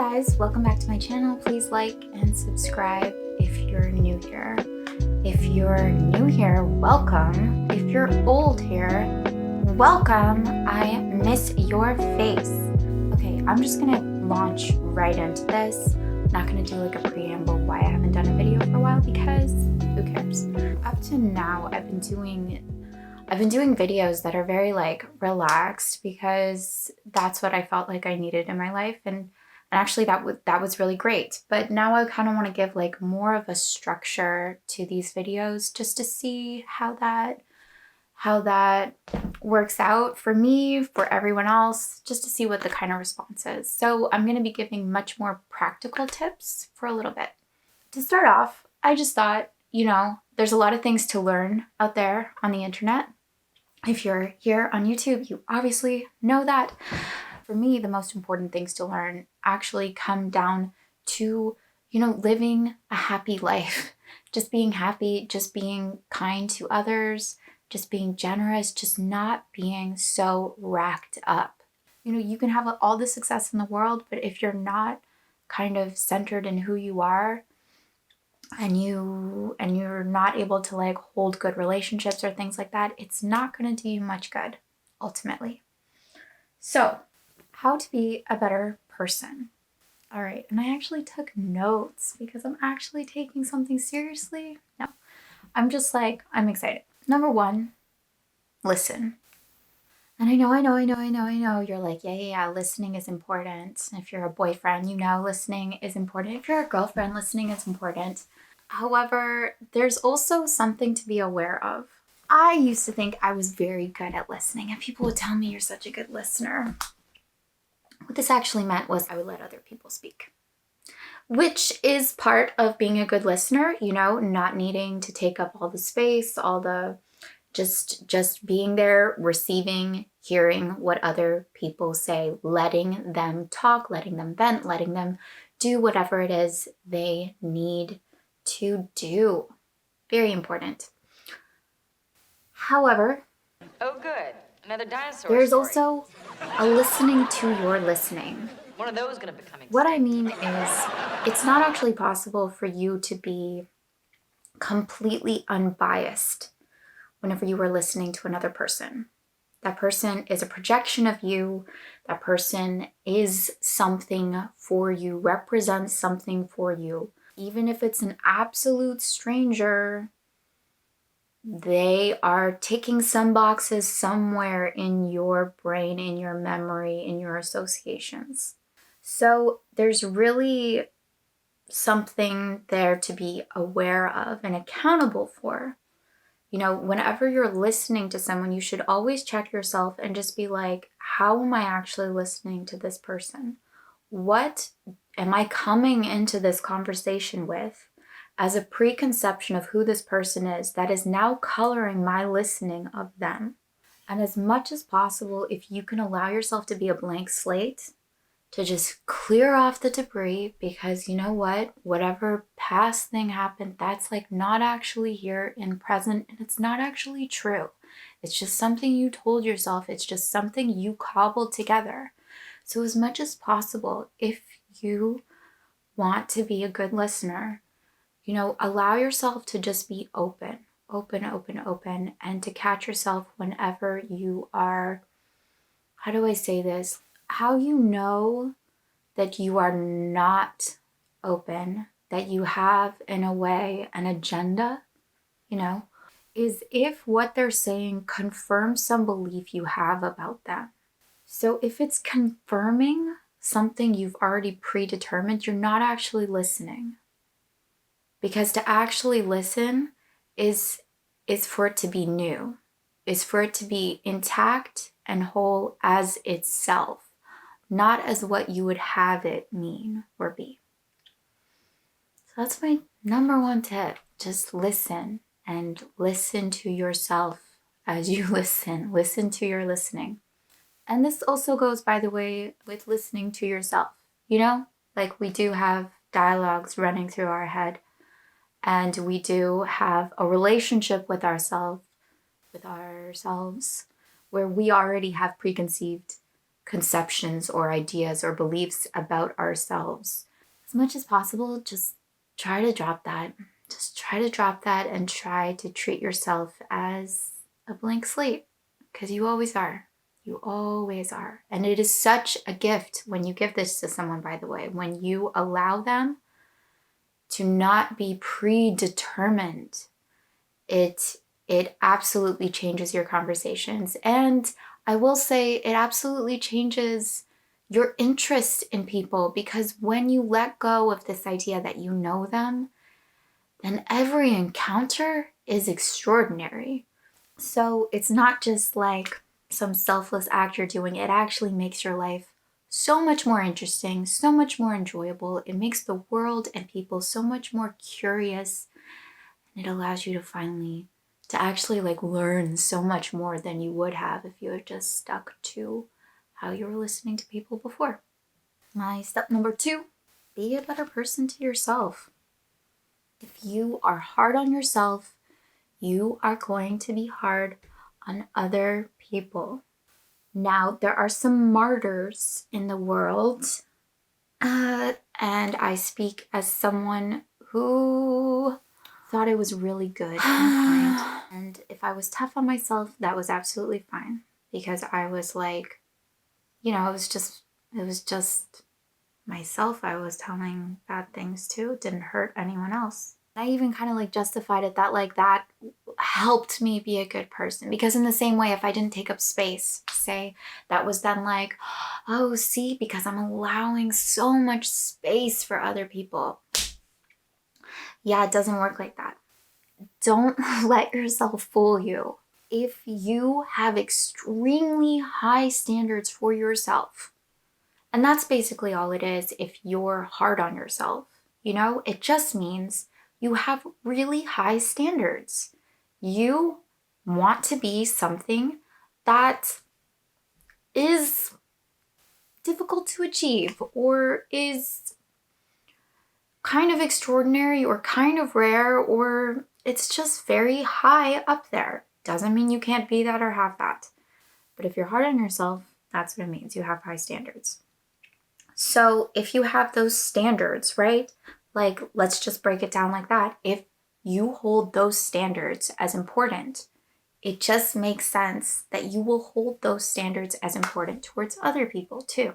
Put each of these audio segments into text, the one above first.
guys, welcome back to my channel. Please like and subscribe if you're new here. If you're new here, welcome. If you're old here, welcome. I miss your face. Okay, I'm just gonna launch right into this. I'm not gonna do like a preamble why I haven't done a video for a while because who cares? Up to now, I've been doing videos that are very like relaxed because that's what I felt like I needed in my life, and actually that was really great. But now I kind of want to give like more of a structure to these videos just to see how that works out for me, for everyone else, just to see what the kind of response is. So I'm going to be giving much more practical tips for a little bit. To start off, I just thought, there's a lot of things to learn out there on the internet. If you're here on YouTube, you obviously know that. For me, the most important things to learn actually come down to, living a happy life. Just being happy, just being kind to others, just being generous, just not being so racked up. You can have all the success in the world, but if you're not kind of centered in who you are, and you're not able to like hold good relationships or things like that, it's not going to do you much good ultimately. So, how to be a better person. All right, and I actually took notes because I'm actually taking something seriously. No, I'm just like, I'm excited. Number one, listen. And I know, you're like, yeah, listening is important. If you're a boyfriend, listening is important. If you're a girlfriend, listening is important. However, there's also something to be aware of. I used to think I was very good at listening, and people would tell me, you're such a good listener. What this actually meant was I would let other people speak, which is part of being a good listener, not needing to take up all the space, all the just being there, receiving, hearing what other people say, letting them talk, letting them vent, letting them do whatever it is they need to do. Very important. However, oh good, another dinosaur there's story. also a listening to your listening. One of those gonna become extinct. What I mean is, it's not actually possible for you to be completely unbiased whenever you are listening to another person. That person is a projection of you. That person is something for you, represents something for you. Even if it's an absolute stranger, they are ticking some boxes somewhere in your brain, in your memory, in your associations. So there's really something there to be aware of and accountable for. Whenever you're listening to someone, you should always check yourself and just be like, how am I actually listening to this person? What am I coming into this conversation with as a preconception of who this person is that is now coloring my listening of them? And as much as possible, if you can allow yourself to be a blank slate, to just clear off the debris, because you know what? Whatever past thing happened, that's like not actually here in present, and it's not actually true. It's just something you told yourself. It's just something you cobbled together. So as much as possible, if you want to be a good listener, allow yourself to just be open, and to catch yourself whenever you are, how do I say this? How you know that you are not open, that you have, in a way, an agenda, is if what they're saying confirms some belief you have about them. So if it's confirming something you've already predetermined, you're not actually listening. Because to actually listen is for it to be new, is for it to be intact and whole as itself, not as what you would have it mean or be. So that's my number one tip. Just listen, and listen to yourself as you listen. Listen to your listening. And this also goes, by the way, with listening to yourself. Like we do have dialogues running through our head, and we do have a relationship with ourselves where we already have preconceived conceptions or ideas or beliefs about ourselves. As much as possible, just try to drop that. Just try to drop that and try to treat yourself as a blank slate, because you always are. You always are. And it is such a gift when you give this to someone, by the way, when you allow them to not be predetermined. It absolutely changes your conversations. And I will say it absolutely changes your interest in people, because when you let go of this idea that you know them, then every encounter is extraordinary. So it's not just like some selfless act you're doing. It actually makes your life so much more interesting, so much more enjoyable. It makes the world and people so much more curious. And it allows you to actually like learn so much more than you would have if you had just stuck to how you were listening to people before. My step number 2, be a better person to yourself. If you are hard on yourself, you are going to be hard on other people. Now, there are some martyrs in the world, and I speak as someone who thought I was really good and kind. And if I was tough on myself, that was absolutely fine, because I was like, it was just myself I was telling bad things to. It didn't hurt anyone else. I even kind of like justified it that like that helped me be a good person, because in the same way, if I didn't take up space, say, that was then like, oh, see, because I'm allowing so much space for other people. Yeah, it doesn't work like that. Don't let yourself fool you. If you have extremely high standards for yourself, and that's basically all it is if you're hard on yourself, it just means you have really high standards. You want to be something that is difficult to achieve, or is kind of extraordinary, or kind of rare, or it's just very high up there. Doesn't mean you can't be that or have that. But if you're hard on yourself, that's what it means. You have high standards. So if you have those standards, right? Like, let's just break it down like that. If you hold those standards as important, it just makes sense that you will hold those standards as important towards other people too.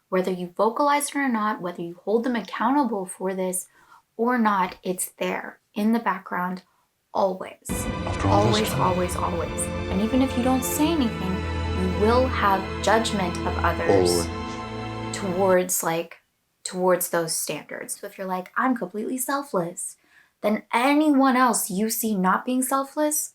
Whether you vocalize it or not, whether you hold them accountable for this or not, it's there in the background always. Always, always, always. And even if you don't say anything, you will have judgment of others towards those standards. So if you're like, I'm completely selfless, then anyone else you see not being selfless,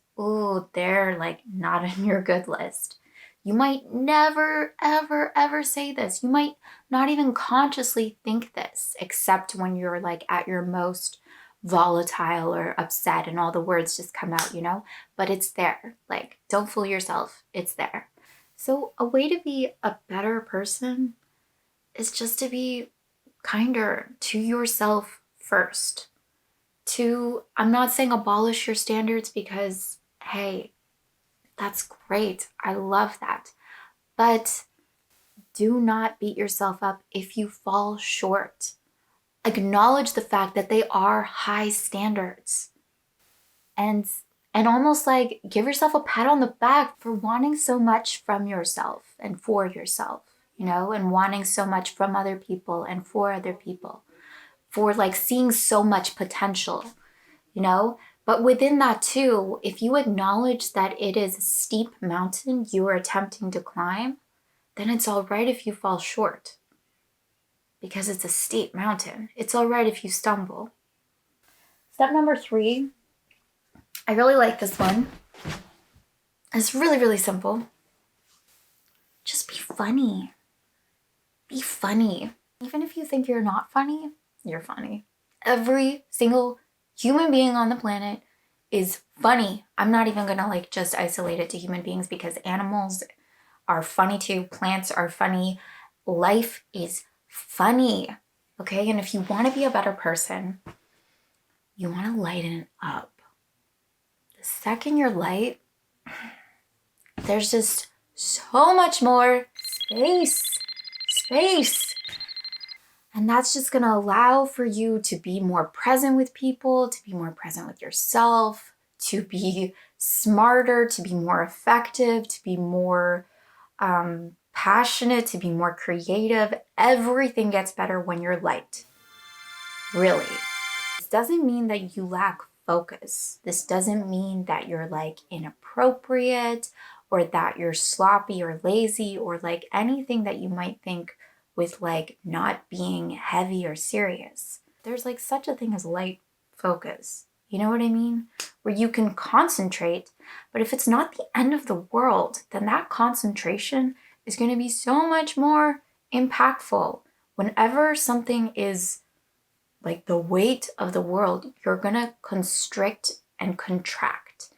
they're like not on your good list. You might never, ever, ever say this. You might not even consciously think this, except when you're like at your most volatile or upset and all the words just come out, but it's there. Like, don't fool yourself. It's there. So a way to be a better person is just to be kinder to yourself first. I'm not saying abolish your standards, because, hey, that's great. I love that. But do not beat yourself up if you fall short. Acknowledge the fact that they are high standards. And almost like give yourself a pat on the back for wanting so much from yourself and for yourself, and wanting so much from other people and for other people, for like seeing so much potential, But within that too, if you acknowledge that it is a steep mountain you are attempting to climb, then it's all right if you fall short, because it's a steep mountain. It's all right if you stumble. Step number 3, I really like this one. It's really, really simple. Just be funny. Be funny. Even if you think you're not funny, you're funny. Every single human being on the planet is funny. I'm not even gonna like just isolate it to human beings, because animals are funny too. Plants are funny. Life is funny. Okay? And if you want to be a better person, you want to lighten it up. The second you're light, there's just so much more space. And that's just going to allow for you to be more present with people, to be more present with yourself, to be smarter, to be more effective, to be more passionate, to be more creative. Everything gets better when you're light. Really. This doesn't mean that you lack focus. This doesn't mean that you're like inappropriate or that you're sloppy or lazy or like anything that you might think with like not being heavy or serious. There's like such a thing as light focus. You know what I mean? Where you can concentrate, but if it's not the end of the world, then that concentration is going to be so much more impactful. Whenever something is like the weight of the world, you're going to constrict and contract.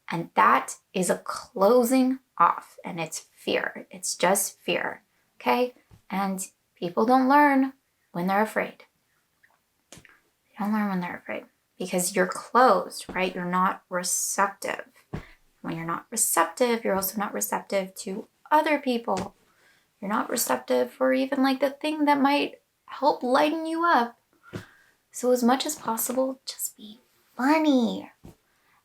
And that is a closing off, and it's fear. It's just fear. Okay? And people don't learn when they're afraid. They don't learn when they're afraid because you're closed, right? You're not receptive. When you're not receptive, you're also not receptive to other people. You're not receptive for even like the thing that might help lighten you up. So as much as possible, just be funny.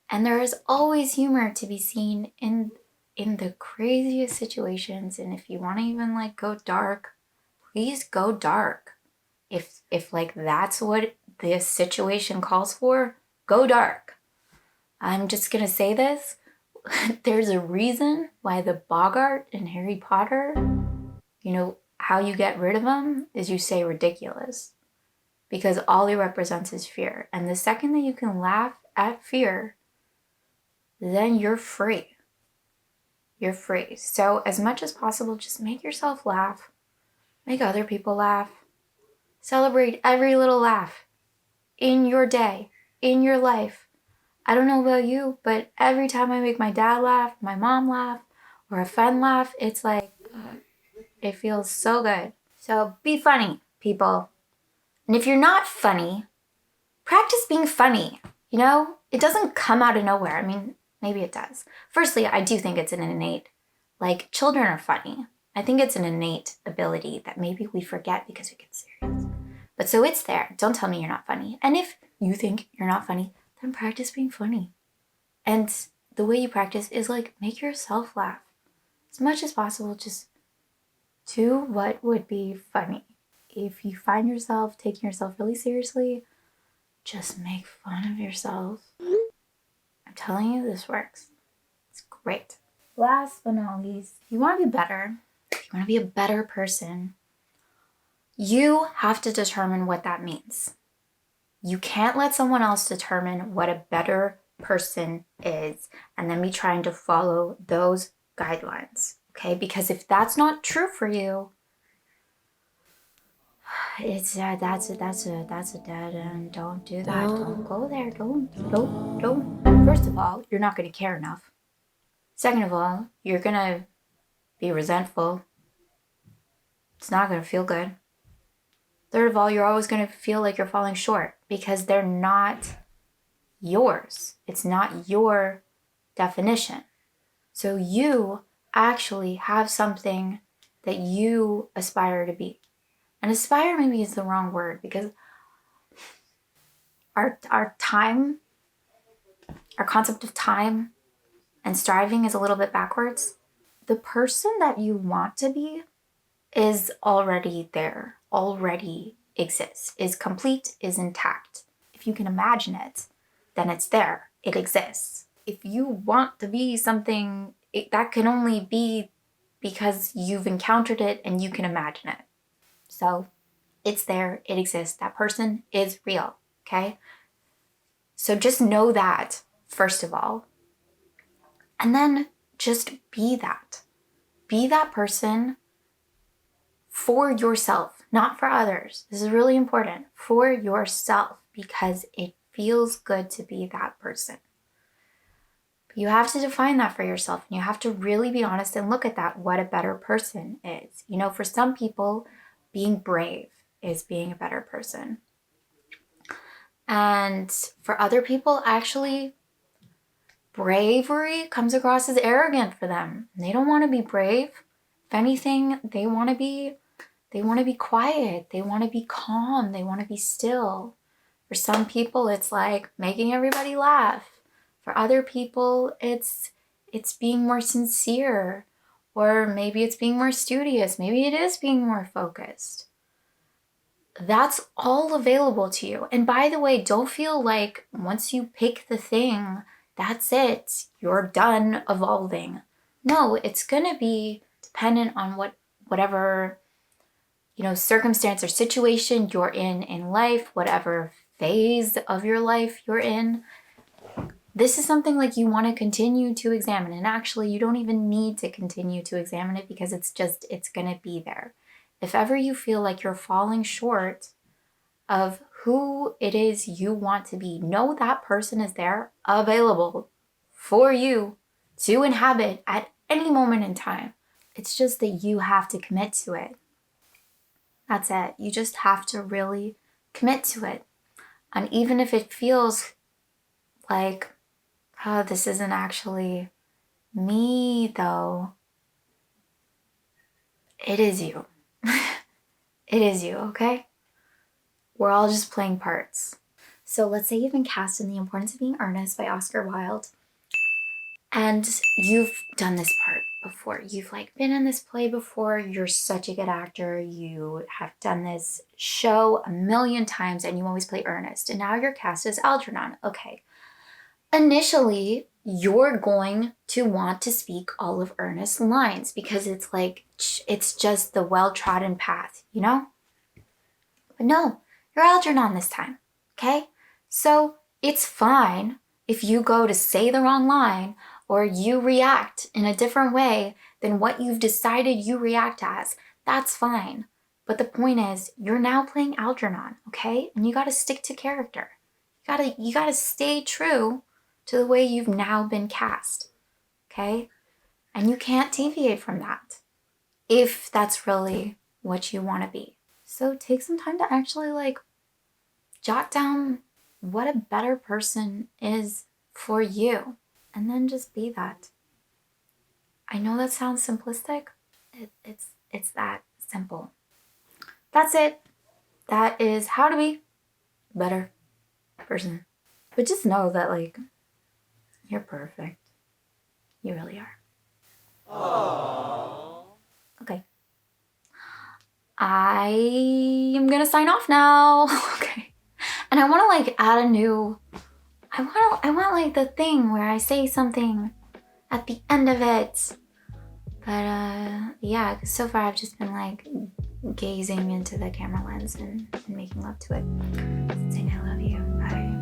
And there is always humor to be seen in the craziest situations. And if you want to even like go dark, please go dark. If like that's what this situation calls for, go dark. I'm just gonna say this. There's a reason why the boggart in Harry Potter, you know, how you get rid of him is you say ridiculous. Because all he represents is fear. And the second that you can laugh at fear, then you're free. You're free. So as much as possible, just make yourself laugh. Make other people laugh. Celebrate every little laugh in your day, in your life. I don't know about you, but every time I make my dad laugh, my mom laugh, or a friend laugh, it's like, it feels so good. So be funny, people. And if you're not funny, practice being funny. You know, it doesn't come out of nowhere. I mean, maybe it does. Firstly, I do think it's an innate, like children are funny. I think it's an innate ability that maybe we forget because we get serious. But so it's there. Don't tell me you're not funny. And if you think you're not funny, then practice being funny. And the way you practice is like make yourself laugh. As much as possible, just do what would be funny. If you find yourself taking yourself really seriously, just make fun of yourself. I'm telling you, this works. It's great. Last but not least, if you want to be better, if you want to be a better person, you have to determine what that means. You can't let someone else determine what a better person is and then be trying to follow those guidelines, okay? Because if that's not true for you, it's that's a dead end. Don't do that. Don't go there. Don't. First of all, you're not going to care enough. Second of all, you're going to be resentful. It's not going to feel good. Third of all, you're always going to feel like you're falling short because they're not yours. It's not your definition. So you actually have something that you aspire to be. And aspire maybe is the wrong word because our concept of time and striving is a little bit backwards. The person that you want to be is already there, already exists, is complete, is intact. If you can imagine it, then it's there, it exists. If you want to be something, that can only be because you've encountered it and you can imagine it. So it's there, it exists, that person is real, okay? So just know that, first of all. And then just be that. Be that person for yourself, not for others. This is really important. For yourself, because it feels good to be that person. But you have to define that for yourself, and you have to really be honest and look at that, what a better person is. You know, for some people, being brave is being a better person. And for other people, actually, bravery comes across as arrogant for them. They don't want to be brave. If anything, they want to be quiet. They want to be calm. They want to be still. For some people, it's like making everybody laugh. For other people, it's being more sincere, or maybe it's being more studious. Maybe it is being more focused. That's all available to you. And by the way, don't feel like once you pick the thing, that's it. You're done evolving. No, it's going to be dependent on whatever, circumstance or situation you're in life, whatever phase of your life you're in. This is something like you want to continue to examine. And actually, you don't even need to continue to examine it because it's going to be there. If ever you feel like you're falling short of who it is you want to be, know that person is there, available for you to inhabit at any moment in time. It's just that you have to commit to it. That's it. You just have to really commit to it. And even if it feels like, oh, this isn't actually me though, it is you. It is you, okay? We're all just playing parts. So let's say you've been cast in The Importance of Being Earnest by Oscar Wilde, and you've done this part before. You've been in this play before. You're such a good actor. You have done this show a million times and you always play Ernest. And now you're cast as Algernon. Okay. Initially, you're going to want to speak all of Ernest's lines because it's just the well-trodden path, But no, you're Algernon this time, okay? So it's fine if you go to say the wrong line or you react in a different way than what you've decided you react as. That's fine. But the point is, you're now playing Algernon, okay? And you got to stick to character. You got to stay true to the way you've now been cast, okay? And you can't deviate from that if that's really what you want to be. So take some time to actually jot down what a better person is for you, and then just be that. I know that sounds simplistic. It's that simple. That's it. That is how to be a better person. But just know that you're perfect. You really are. Aww. Okay. I am gonna sign off now. Okay. And I want to add a new. I want the thing where I say something at the end of it. But yeah, 'cause so far I've just been gazing into the camera lens and making love to it, saying I love you. Bye.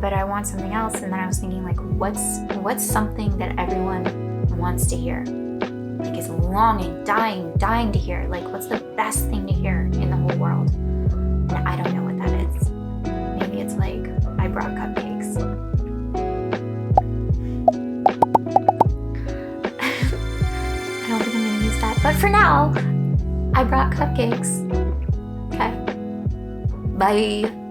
But I want something else, and then I was thinking what's something that everyone wants to hear, is longing, dying to hear. What's the best thing to hear in the whole world? And I don't know what that is. Maybe it's I brought cupcakes. I don't think I'm gonna use that, but for now, I brought cupcakes. Okay. Bye.